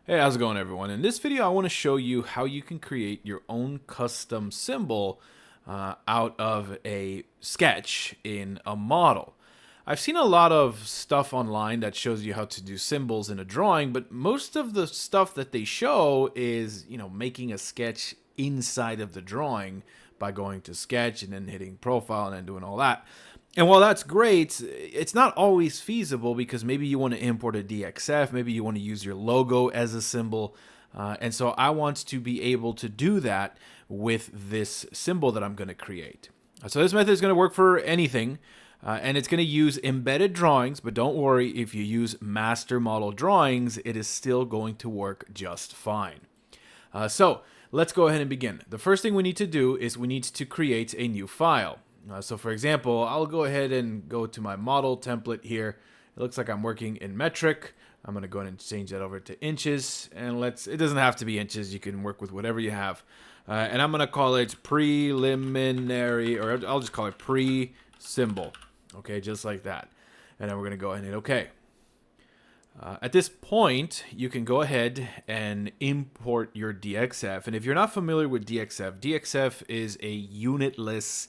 Hey, how's it going, everyone? In this video, I want to show you how you can create your own custom symbol out of a sketch in a model. I've seen a lot of stuff online that shows you how to do symbols in a drawing, but most of the stuff that they show is, making a sketch inside of the drawing by going to sketch and then hitting profile and then doing all that. And while that's great, it's not always feasible because maybe you want to import a DXF, maybe you want to use your logo as a symbol. And so I want to be able to do that with this symbol that I'm going to create. So this method is going to work for anything, and it's going to use embedded drawings, but don't worry, if you use master model drawings, it is still going to work just fine. So let's go ahead and begin. The first thing we need to do is we need to create a new file. So for example, I'll go ahead and go to my model template here. It looks like I'm working in metric. I'm going to go ahead and change that over to inches, and it doesn't have to be inches. You can work with whatever you have. And I'm going to call it preliminary, or I'll just call it pre-symbol. Okay, just like that. And then we're going to go ahead and hit OK. At this point, you can go ahead and import your DXF. And if you're not familiar with DXF, DXF is a unitless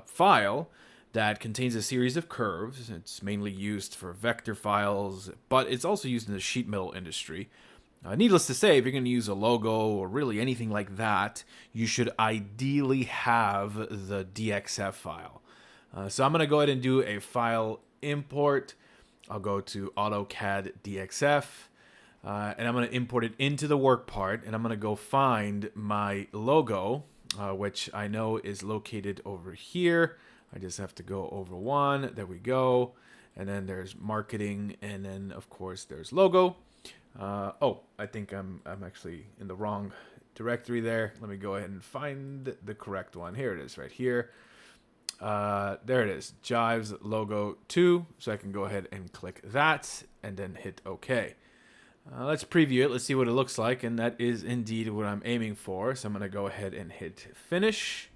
file that contains a series of curves. It's mainly used for vector files, but it's also used in the sheet metal industry. Needless to say, if you're going to use a logo or really anything like that, you should ideally have the DXF file. So I'm going to go ahead and do a file import. I'll go to AutoCAD DXF, and I'm going to import it into the work part, and I'm going to go find my logo, which I know is located over here. I just have to go over one. There we go. And then there's marketing, and then of course there's logo. Oh, I think I'm actually in the wrong directory there. Let me go ahead and find the correct one. Here it is, right here. There it is, Jive's logo 2. So I can go ahead and click that and then hit OK. Let's preview it. Let's see what it looks like. And that is indeed what I'm aiming for. So I'm going to go ahead and hit finish.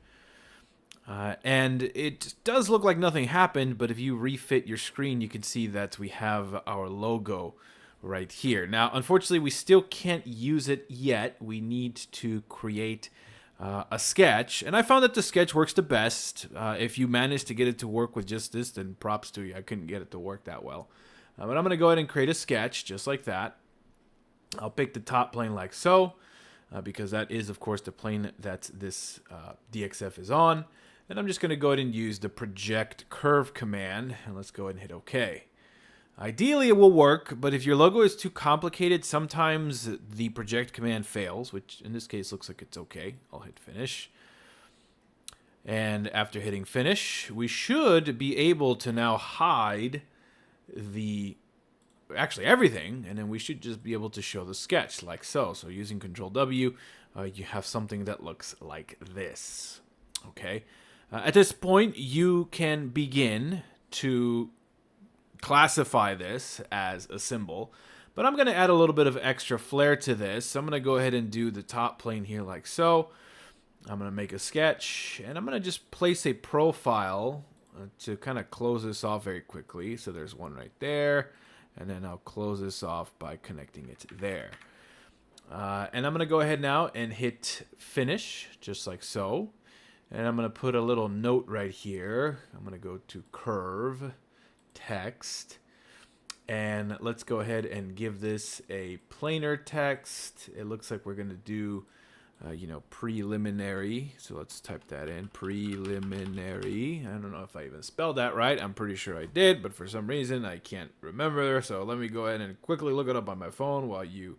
And it does look like nothing happened, but if you refit your screen, you can see that we have our logo right here. Now, unfortunately, we still can't use it yet. We need to create a sketch, and I found that the sketch works the best. If you manage to get it to work with just this, then props to you. I couldn't get it to work that well. But I'm going to go ahead and create a sketch just like that. I'll pick the top plane like so, because that is, of course, the plane that this DXF is on. And I'm just going to go ahead and use the project curve command, and let's go ahead and hit OK. Ideally, it will work, but if your logo is too complicated, sometimes the project command fails, which in this case looks like it's okay. I'll hit finish. And after hitting finish, we should be able to now hide actually everything, and then we should just be able to show the sketch like so. So using Control W, you have something that looks like this. Okay. At this point, you can begin to classify this as a symbol, but I'm going to add a little bit of extra flair to this. So I'm going to go ahead and do the top plane here like so. I'm going to make a sketch, and I'm going to just place a profile to kind of close this off very quickly. So there's one right there, and then I'll close this off by connecting it there. And I'm going to go ahead now and hit finish, just like so. And I'm going to put a little note right here. I'm going to go to curve, text, and let's go ahead and give this a planar text. It looks like we're going to do, preliminary. So let's type that in, preliminary. I don't know if I even spelled that right. I'm pretty sure I did, but for some reason I can't remember. So let me go ahead and quickly look it up on my phone while you...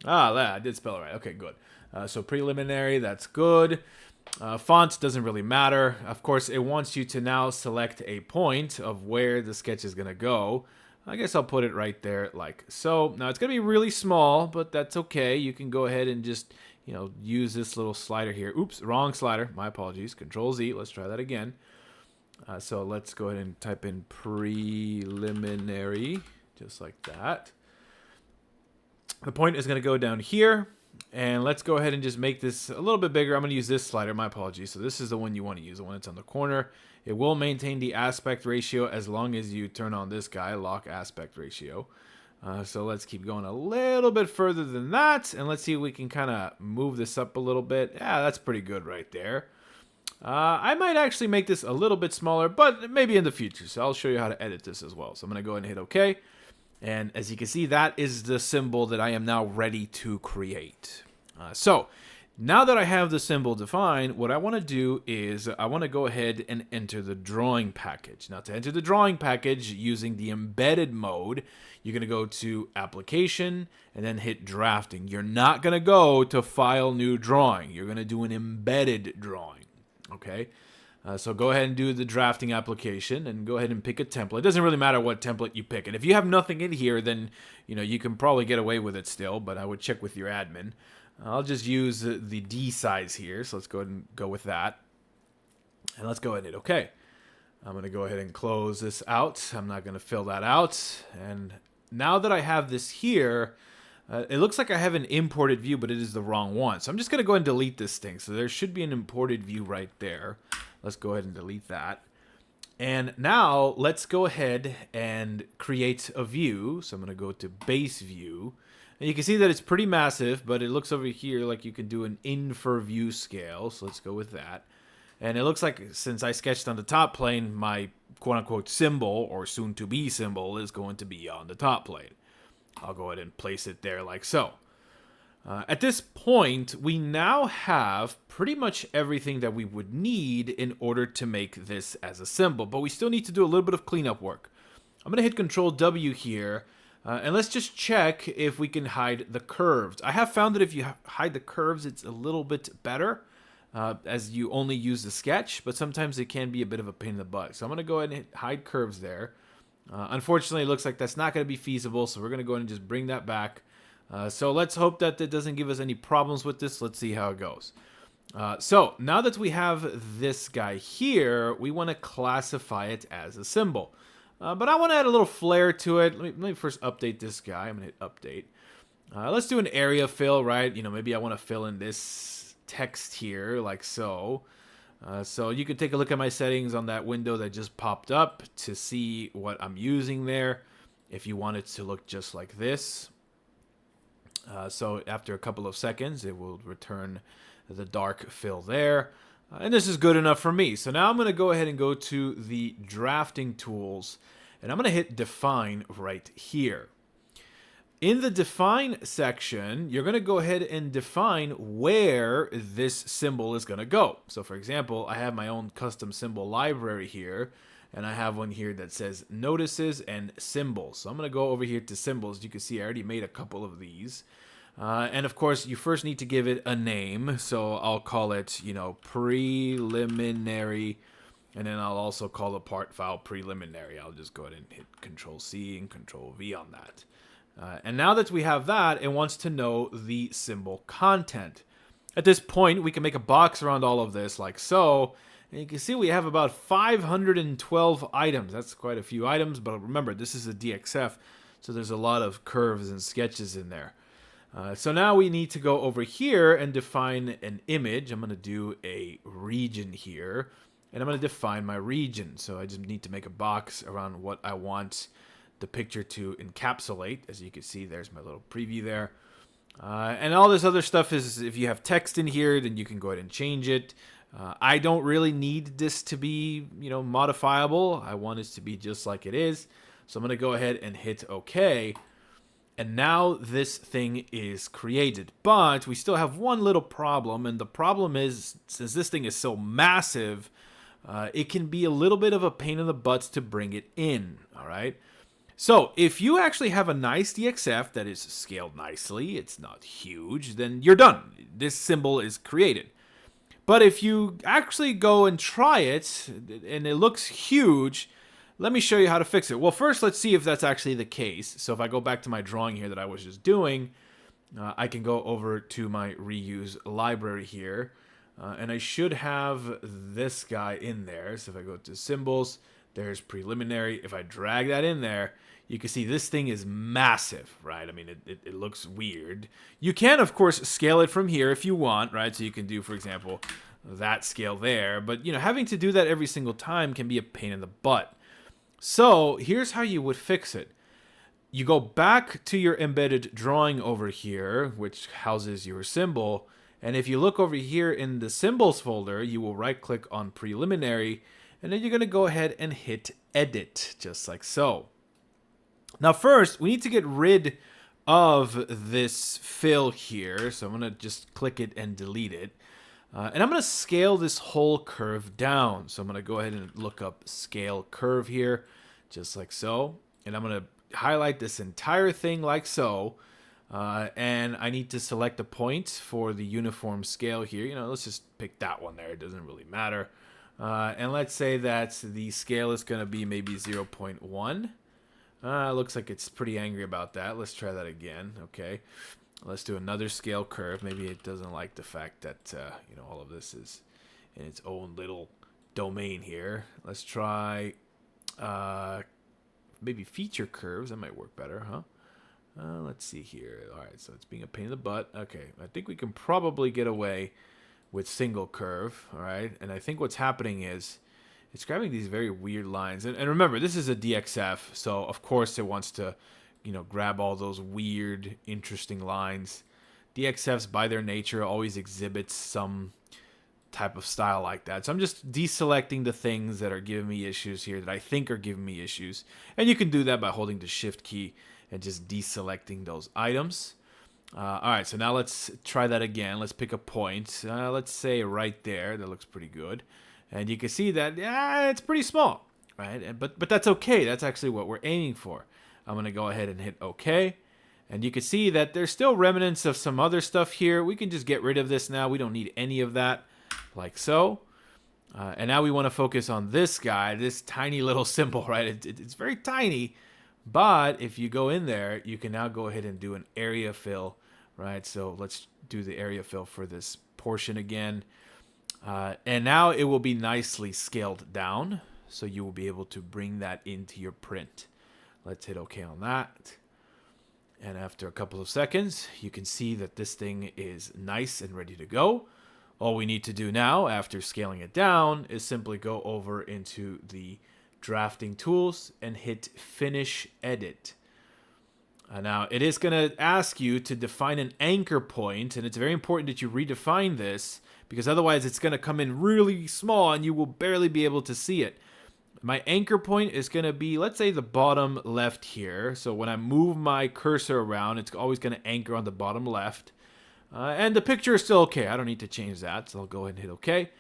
I did spell it right. Okay, good. So preliminary, that's good. Font doesn't really matter. Of course, it wants you to now select a point of where the sketch is going to go. I guess I'll put it right there like so. Now, it's going to be really small, but that's okay. You can go ahead and just, use this little slider here. Oops, wrong slider. My apologies. Control Z. Let's try that again. So let's go ahead and type in preliminary, just like that. The point is going to go down here. And let's go ahead and just make this a little bit bigger. I'm going to use this slider. My apologies. So this is the one you want to use, the one that's on the corner. It will maintain the aspect ratio as long as you turn on this guy, lock aspect ratio. So let's keep going a little bit further than that, and let's see if we can kind of move this up a little bit. Yeah, that's pretty good right there. I might actually make this a little bit smaller, but maybe in the future. So I'll show you how to edit this as well. So I'm going to go ahead and hit OK. And as you can see, that is the symbol that I am now ready to create. So now that I have the symbol defined, what I want to do is I want to go ahead and enter the drawing package. Now to enter the drawing package using the embedded mode, you're going to go to application and then hit drafting. You're not going to go to file new drawing. You're going to do an embedded drawing. Okay, so go ahead and do the drafting application and go ahead and pick a template. It doesn't really matter what template you pick. And if you have nothing in here, then you can probably get away with it still, but I would check with your admin. I'll just use the D size here, so let's go ahead and go with that. And let's go ahead and hit OK. I'm going to go ahead and close this out. I'm not going to fill that out. And now that I have this here, it looks like I have an imported view, but it is the wrong one. So I'm just going to go ahead and delete this thing. So there should be an imported view right there. Let's go ahead and delete that. And now let's go ahead and create a view. So I'm going to go to base view. And you can see that it's pretty massive, but it looks over here like you can do an infer view scale. So let's go with that. And it looks like since I sketched on the top plane, my quote-unquote symbol or soon-to-be symbol is going to be on the top plane. I'll go ahead and place it there like so. At this point, we now have pretty much everything that we would need in order to make this as a symbol, but we still need to do a little bit of cleanup work. I'm going to hit Control W here, and let's just check if we can hide the curves. I have found that if you hide the curves, it's a little bit better, as you only use the sketch, but sometimes it can be a bit of a pain in the butt. So I'm going to go ahead and hit hide curves there. Unfortunately, it looks like that's not going to be feasible, so we're going to go ahead and just bring that back. So let's hope that it doesn't give us any problems with this. Let's see how it goes. So now that we have this guy here, we want to classify it as a symbol. But I want to add a little flair to it. Let me first update this guy. I'm going to hit update. Let's do an area fill, right? Maybe I want to fill in this text here like so. So you can take a look at my settings on that window that just popped up to see what I'm using there if you want it to look just like this. So after a couple of seconds, it will return the dark fill there. And this is good enough for me. So now I'm going to go ahead and go to the drafting tools, and I'm going to hit define right here. In the define section, you're going to go ahead and define where this symbol is going to go. So for example, I have my own custom symbol library here, and I have one here that says notices and symbols. So I'm going to go over here to symbols. You can see I already made a couple of these. And of course, you first need to give it a name. So I'll call it, preliminary. And then I'll also call the part file preliminary. I'll just go ahead and hit Control C and Control V on that. And now that we have that, it wants to know the symbol content. At this point, we can make a box around all of this like so. And you can see we have about 512 items. That's quite a few items, but remember, this is a DXF, so there's a lot of curves and sketches in there. So now we need to go over here and define an image. I'm going to do a region here, and I'm going to define my region. So I just need to make a box around what I want the picture to encapsulate. As you can see, there's my little preview there. And all this other stuff is, if you have text in here, then you can go ahead and change it. I don't really need this to be, modifiable. I want it to be just like it is. So I'm going to go ahead and hit OK. And now this thing is created. But we still have one little problem. And the problem is, since this thing is so massive, it can be a little bit of a pain in the butt to bring it in. All right. So if you actually have a nice DXF that is scaled nicely, it's not huge, then you're done. This symbol is created. But if you actually go and try it, and it looks huge, let me show you how to fix it. Well, first, let's see if that's actually the case. So if I go back to my drawing here that I was just doing, I can go over to my reuse library here. And I should have this guy in there. So if I go to symbols, there's preliminary. If I drag that in there, you can see this thing is massive, right? I mean, it looks weird. You can, of course, scale it from here if you want, right? So you can do, for example, that scale there. But, having to do that every single time can be a pain in the butt. So here's how you would fix it. You go back to your embedded drawing over here, which houses your symbol. And if you look over here in the symbols folder, you will right click on preliminary, and then you're going to go ahead and hit edit, just like so. Now first, we need to get rid of this fill here. So I'm going to just click it and delete it. And I'm going to scale this whole curve down. So I'm going to go ahead and look up scale curve here, just like so. And I'm going to highlight this entire thing like so. And I need to select a point for the uniform scale here. You know, let's just pick that one there. It doesn't really matter. And let's say that the scale is going to be maybe 0.1. Looks like it's pretty angry about that. Let's try that again. Okay. Let's do another scale curve. Maybe it doesn't like the fact that, you know, all of this is in its own little domain here. Let's try maybe feature curves. That might work better, huh? Let's see here. All right, so it's being a pain in the butt. Okay, I think we can probably get away with single curve, all right? And I think what's happening is it's grabbing these very weird lines. And remember, this is a DXF, so of course it wants to, you know, grab all those weird, interesting lines. DXFs, by their nature, always exhibit some type of style like that. So I'm just deselecting the things that are giving me issues here, that I think are giving me issues. And you can do that by holding the Shift key and just deselecting those items. All right, so now let's try that again. Let's pick a point. Let's say right there. That looks pretty good. And you can see that, yeah, it's pretty small, right? But that's okay. That's actually what we're aiming for. I'm going to go ahead and hit OK. And you can see that there's still remnants of some other stuff here. We can just get rid of this now. We don't need any of that, like so. And now we want to focus on this guy, this tiny little symbol, right? It's very tiny. But if you go in there, you can now go ahead and do an area fill, right? So let's do the area fill for this portion again. And now it will be nicely scaled down, so you will be able to bring that into your print. Let's hit OK on that. And after a couple of seconds, you can see that this thing is nice and ready to go. All we need to do now, after scaling it down, is simply go over into the drafting tools and hit Finish Edit. Now, it is going to ask you to define an anchor point, and it's very important that you redefine this, because otherwise it's going to come in really small and you will barely be able to see it. My anchor point is going to be, let's say, the bottom left here. So when I move my cursor around, it's always going to anchor on the bottom left. And the picture is still okay. I don't need to change that, so I'll go ahead and hit OK.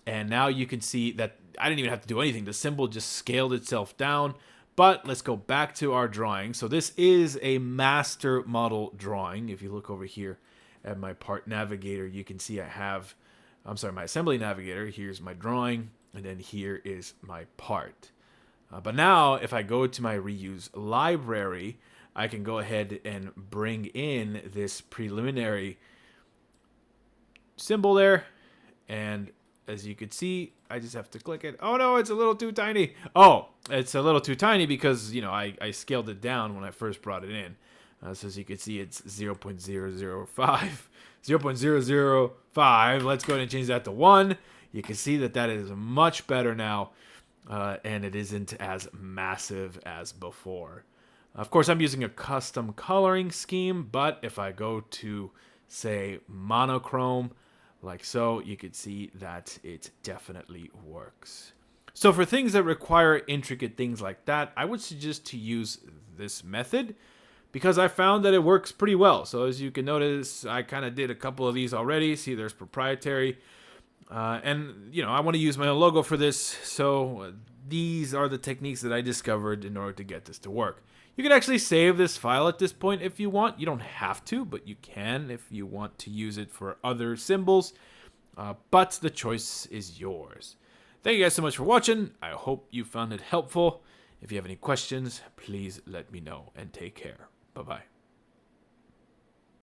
And now you can see that I didn't even have to do anything. The symbol just scaled itself down. But let's go back to our drawing. So this is a master model drawing. If you look over here at my part navigator, you can see I have, my assembly navigator. Here's my drawing, and then here is my part. But now if I go to my reuse library, I can go ahead and bring in this preliminary symbol there. And as you can see, I just have to click it. Oh no, it's a little too tiny. Oh, it's a little too tiny because, you know, I scaled it down when I first brought it in. So as you can see, it's 0.005. 0.005. Let's go ahead and change that to 1. You can see that that is much better now, and it isn't as massive as before. Of course, I'm using a custom coloring scheme, but if I go to, say, monochrome, like so, you can see that it definitely works. So for things that require intricate things like that, I would suggest to use this method because I found that it works pretty well. So as you can notice, I kind of did a couple of these already. See, there's proprietary. And, you know, I want to use my own logo for this. So these are the techniques that I discovered in order to get this to work. You can actually save this file at this point if you want. You don't have to, but you can if you want to use it for other symbols. But the choice is yours. Thank you guys so much for watching. I hope you found it helpful. If you have any questions, please let me know, and take care. Bye-bye.